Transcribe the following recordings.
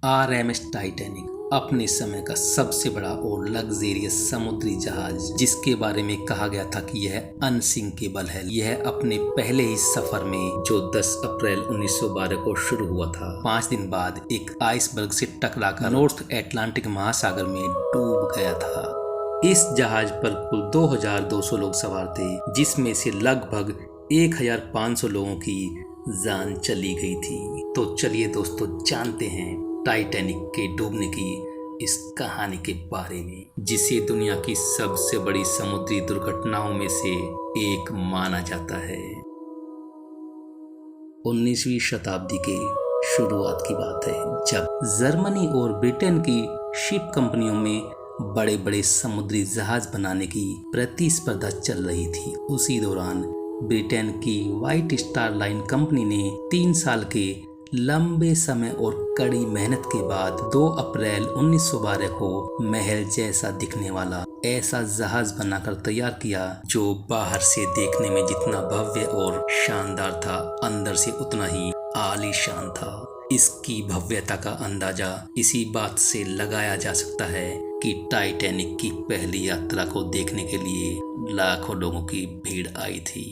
RMS Titanic अपने समय का सबसे बड़ा और लग्जरियस समुद्री जहाज, जिसके बारे में कहा गया था कि यह अनसिंकेबल है। यह अपने पहले ही सफर में, जो 10 अप्रैल 1912 को शुरू हुआ था, 5 दिन बाद एक आइसबर्ग से टकराकर नॉर्थ अटलांटिक महासागर में डूब गया था। इस जहाज पर कुल 2200 लोग सवार थे, जिसमें से लगभग 1500 लोगों की जान चली गई थी। तो चलिए दोस्तों, जानते हैं टाइटैनिक के डूबने की इस कहानी के बारे में, जिसे दुनिया की सबसे बड़ी समुद्री दुर्घटनाओं में से एक माना जाता है। 19वीं शताब्दी के शुरुआत की बात है, जब जर्मनी और ब्रिटेन की शिप कंपनियों में बड़े बड़े समुद्री जहाज बनाने की प्रतिस्पर्धा चल रही थी। उसी दौरान ब्रिटेन की व्हाइट स्टार लाइन कंपनी ने 3 साल के लंबे समय और कड़ी मेहनत के बाद 2 अप्रैल 1912 को महल जैसा दिखने वाला ऐसा जहाज बनाकर तैयार किया, जो बाहर से देखने में जितना भव्य और शानदार था, अंदर से उतना ही आलीशान था। इसकी भव्यता का अंदाजा इसी बात से लगाया जा सकता है कि टाइटैनिक की पहली यात्रा को देखने के लिए लाखों लोगों की भीड़ आई थी।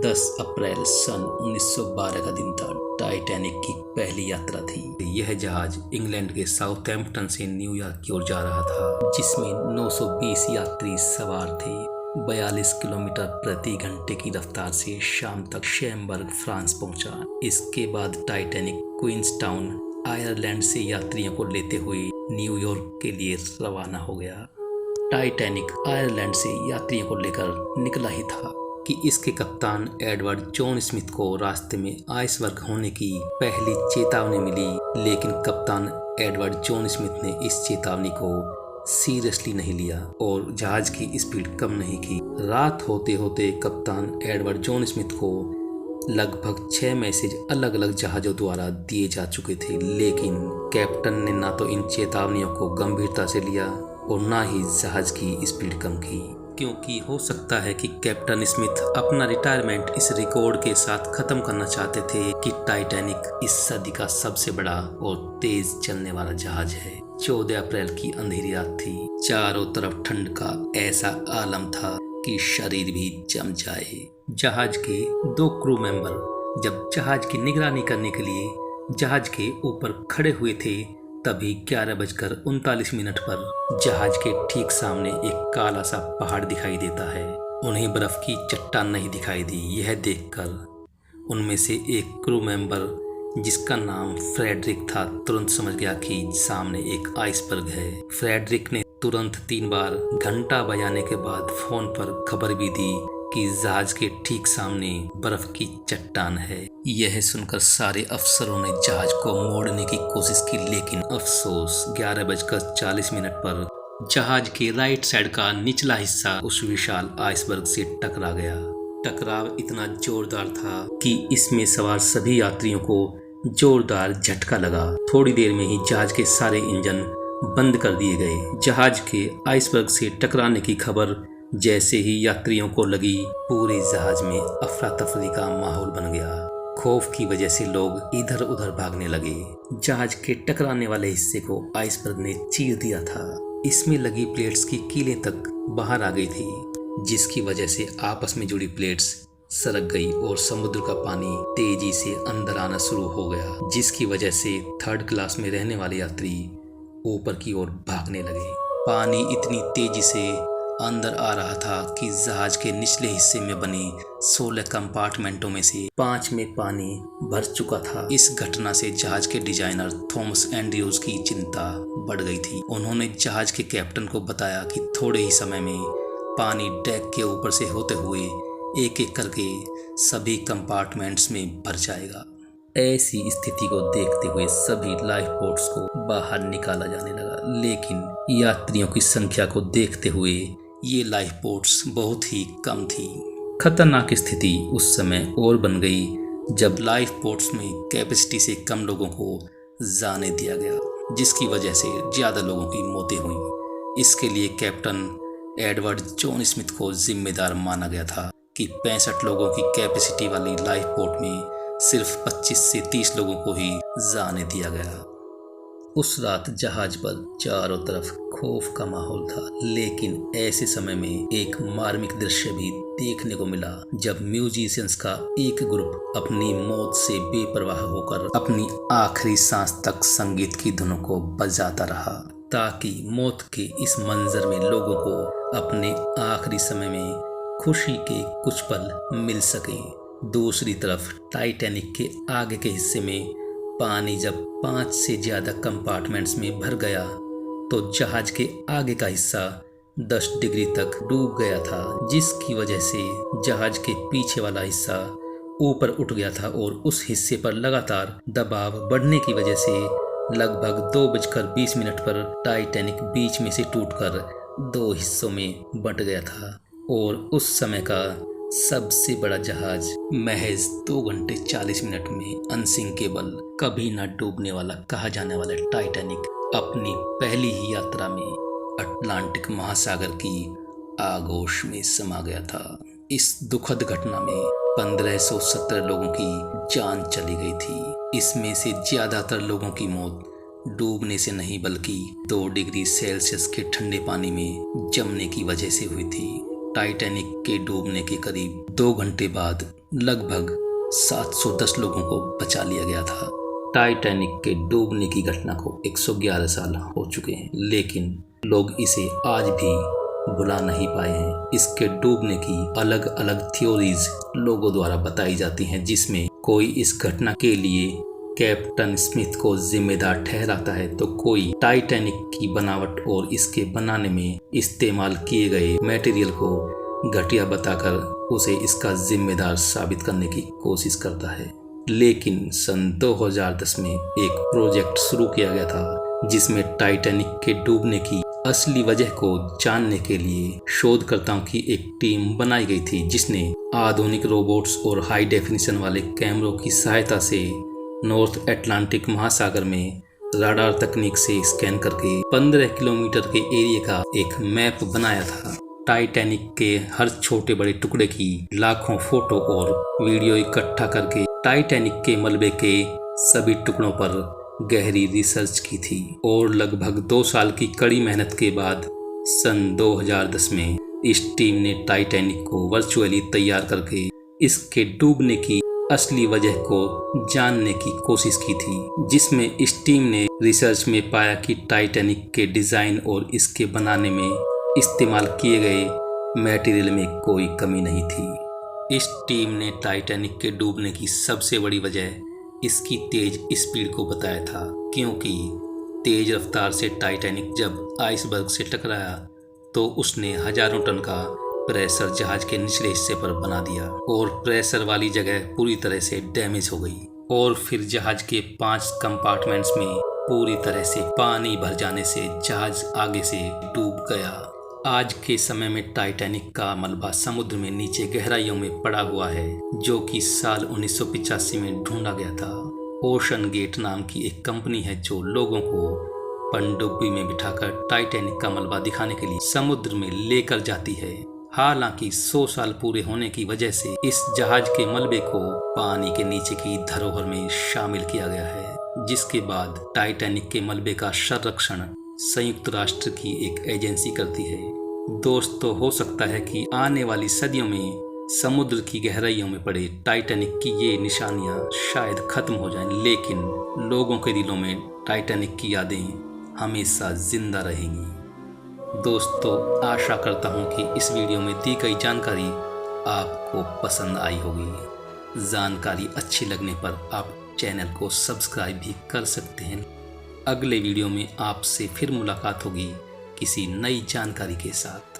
10 अप्रैल सन 1912 का दिन था। टाइटैनिक की पहली यात्रा थी। यह जहाज इंग्लैंड के साउथहैम्पटन से न्यूयॉर्क की ओर जा रहा था, जिसमें 920 यात्री सवार थे। 42 किलोमीटर प्रति घंटे की रफ्तार से शाम तक शैम्बर्ग, फ्रांस पहुंचा। इसके बाद टाइटैनिक क्वींसटाउन, आयरलैंड से यात्रियों को लेते हुए न्यूयॉर्क के लिए रवाना हो गया। टाइटैनिक आयरलैंड से यात्रियों को लेकर निकला ही था कि इसके कप्तान एडवर्ड जॉन स्मिथ को रास्ते में आइसबर्ग होने की पहली चेतावनी मिली, लेकिन कप्तान एडवर्ड जॉन स्मिथ ने इस चेतावनी को सीरियसली नहीं लिया और जहाज की स्पीड कम नहीं की। रात होते होते कप्तान एडवर्ड जॉन स्मिथ को लगभग 6 मैसेज अलग अलग जहाज़ों द्वारा दिए जा चुके थे, लेकिन कैप्टन ने ना तो इन चेतावनियों को गंभीरता से लिया और ना ही जहाज की स्पीड कम की, क्योंकि हो सकता है कि कैप्टन स्मिथ अपना रिटायरमेंट इस रिकॉर्ड के साथ खत्म करना चाहते थे कि टाइटैनिक इस सदी का सबसे बड़ा और तेज चलने वाला जहाज है। 14 अप्रैल की अंधेरी रात थी। चारों तरफ ठंड का ऐसा आलम था कि शरीर भी जम जाए। जहाज के 2 क्रू मेंबर जब जहाज की निगरानी करने के लिए जहाज के ऊपर खड़े हुए थे, तभी 11:39 पर जहाज के ठीक सामने एक काला सा पहाड़ दिखाई देता है। उन्हें बर्फ की चट्टान नहीं दिखाई दी। यह देखकर उनमें से एक क्रू मेंबर, जिसका नाम फ्रेडरिक था, तुरंत समझ गया कि सामने एक आइसबर्ग है। फ्रेडरिक ने तुरंत 3 बार घंटा बजाने के बाद फोन पर खबर भी दी कि जहाज के ठीक सामने बर्फ की चट्टान है। यह सुनकर सारे अफसरों ने जहाज को मोड़ने की कोशिश की, लेकिन अफसोस 11:40 पर जहाज के राइट साइड का निचला हिस्सा उस विशाल आइसबर्ग से टकरा गया। टकराव इतना जोरदार था कि इसमें सवार सभी यात्रियों को जोरदार झटका लगा। थोड़ी देर में ही जहाज के सारे इंजन बंद कर दिए गए। जहाज के आइसबर्ग से टकराने की खबर जैसे ही यात्रियों को लगी, पूरे जहाज में अफरा तफरी का माहौल बन गया। खौफ की वजह से लोग इधर उधर भागने लगे। जहाज के टकराने वाले हिस्से को आइसबर्ग ने चीर दिया था। इसमें लगी प्लेट्स की कीलें तक बाहर आ गई थी, जिसकी वजह से आपस में जुड़ी प्लेट्स सरक गई और समुद्र का पानी तेजी से अंदर आना शुरू हो गया, जिसकी वजह से 3rd क्लास में रहने वाले यात्री ऊपर की ओर भागने लगे। पानी इतनी तेजी से अंदर आ रहा था कि जहाज के निचले हिस्से में बने 16 कंपार्टमेंटों में से 5 में पानी भर चुका था। इस घटना से जहाज के डिजाइनर थॉमस एंड्रयूज की चिंता बढ़ गई थी। उन्होंने जहाज के कैप्टन को बताया कि थोड़े ही समय में पानी डेक के ऊपर से होते हुए एक एक करके सभी कंपार्टमेंट्स में भर जाएगा। ऐसी स्थिति को देखते हुए सभी लाइफ बोट्स को बाहर निकाला जाने लगा, लेकिन यात्रियों की संख्या को देखते हुए ये लाइफ बोट्स बहुत ही कम थी। खतरनाक स्थिति उस समय और बन गई जब लाइफ बोट्स में कैपेसिटी से कम लोगों को जाने दिया गया, जिसकी वजह से ज़्यादा लोगों की मौतें हुई। इसके लिए कैप्टन एडवर्ड जॉन स्मिथ को जिम्मेदार माना गया था कि 65 लोगों की कैपेसिटी वाली लाइफ बोट में सिर्फ 25 से 30 लोगों को ही जाने दिया गया। उस रात जहाज पर चारों तरफ खौफ का माहौल था, लेकिन ऐसे समय में एक मार्मिक दृश्य भी देखने को मिला जब म्यूजिशियंस का एक ग्रुप अपनी मौत से बेपरवाह होकर अपनी आखिरी सांस तक संगीत की धुनों को बजाता रहा, ताकि मौत के इस मंजर में लोगों को अपने आखिरी समय में खुशी के कुछ पल मिल सके। दूसरी तरफ टाइटैनिक के आगे के हिस्से में पानी जब 5 से ज्यादा कंपार्टमेंट्स में भर गया तो जहाज के आगे का हिस्सा 10 डिग्री तक डूब गया था, जिसकी वजह से जहाज के पीछे वाला हिस्सा ऊपर उठ गया था और उस हिस्से पर लगातार दबाव बढ़ने की वजह से लगभग 2:20 पर टाइटैनिक बीच में से टूटकर 2 हिस्सों में बंट गया था और उस समय का सबसे बड़ा जहाज महज 2 घंटे 40 मिनट में अनसिंकेबल, कभी न डूबने वाला कहा जाने वाला टाइटैनिक अपनी पहली ही यात्रा में अटलांटिक महासागर की आगोश में समा गया था। इस दुखद घटना में 1517 लोगों की जान चली गई थी। इसमें से ज्यादातर लोगों की मौत डूबने से नहीं बल्कि 2 डिग्री सेल्सियस के ठंडे पानी में जमने की वजह से हुई थी। टाइटैनिक के डूबने के करीब 2 घंटे बाद लगभग 710 लोगों को बचा लिया गया था। टाइटैनिक के डूबने की घटना को 111 साल हो चुके हैं, लेकिन लोग इसे आज भी भुला नहीं पाए हैं। इसके डूबने की अलग अलग थ्योरीज लोगों द्वारा बताई जाती हैं, जिसमें कोई इस घटना के लिए कैप्टन स्मिथ को जिम्मेदार ठहराता है तो कोई टाइटैनिक की बनावट और इसके बनाने में इस्तेमाल किए गए मटेरियल को घटिया बताकर उसे इसका जिम्मेदार साबित करने की कोशिश करता है। लेकिन सन 2010 में एक प्रोजेक्ट शुरू किया गया था जिसमें टाइटैनिक के डूबने की असली वजह को जानने के लिए शोधकर्ताओं की एक टीम बनाई गई थी, जिसने आधुनिक रोबोट्स और हाई डेफिनेशन वाले कैमरों की सहायता से नॉर्थ अटलांटिक महासागर में राडार तकनीक से स्कैन करके 15 किलोमीटर के एरिया का एक मैप बनाया था। टाइटैनिक के हर छोटे बड़े टुकड़े की लाखों फोटो और वीडियो इकट्ठा करके टाइटैनिक के मलबे के सभी टुकड़ों पर गहरी रिसर्च की थी और लगभग 2 साल की कड़ी मेहनत के बाद सन 2010 में इस टीम ने टाइटैनिक को वर्चुअली तैयार करके इसके डूबने की असली वजह को जानने की कोशिश की थी, जिसमें इस टीम ने रिसर्च में पाया कि टाइटैनिक के डिजाइन और इसके बनाने में इस्तेमाल किए गए मटेरियल में कोई कमी नहीं थी। इस टीम ने टाइटैनिक के डूबने की सबसे बड़ी वजह इसकी तेज स्पीड को बताया था, क्योंकि तेज रफ्तार से टाइटैनिक जब आइसबर्ग से टकराया तो उसने हजारों टन का प्रेशर जहाज के निचले हिस्से पर बना दिया और प्रेशर वाली जगह पूरी तरह से डैमेज हो गई और फिर जहाज के 5 कंपार्टमेंट्स में पूरी तरह से पानी भर जाने से जहाज आगे से डूब गया। आज के समय में टाइटैनिक का मलबा समुद्र में नीचे गहराइयों में पड़ा हुआ है, जो कि साल 1985 में ढूंढा गया था। ओशन गेट नाम की एक कंपनी है जो लोगों को पनडुब्बी में बिठाकर टाइटैनिक का मलबा दिखाने के लिए समुद्र में लेकर जाती है। हालांकि 100 साल पूरे होने की वजह से इस जहाज के मलबे को पानी के नीचे की धरोहर में शामिल किया गया है, जिसके बाद टाइटैनिक के मलबे का संरक्षण संयुक्त राष्ट्र की एक एजेंसी करती है। दोस्तों, हो सकता है कि आने वाली सदियों में समुद्र की गहराइयों में पड़े टाइटैनिक की ये निशानियां शायद खत्म हो जाएं, लेकिन लोगों के दिलों में टाइटैनिक की यादें हमेशा जिंदा रहेंगी। दोस्तों, आशा करता हूँ कि इस वीडियो में दी गई जानकारी आपको पसंद आई होगी। जानकारी अच्छी लगने पर आप चैनल को सब्सक्राइब भी कर सकते हैं। अगले वीडियो में आपसे फिर मुलाकात होगी किसी नई जानकारी के साथ।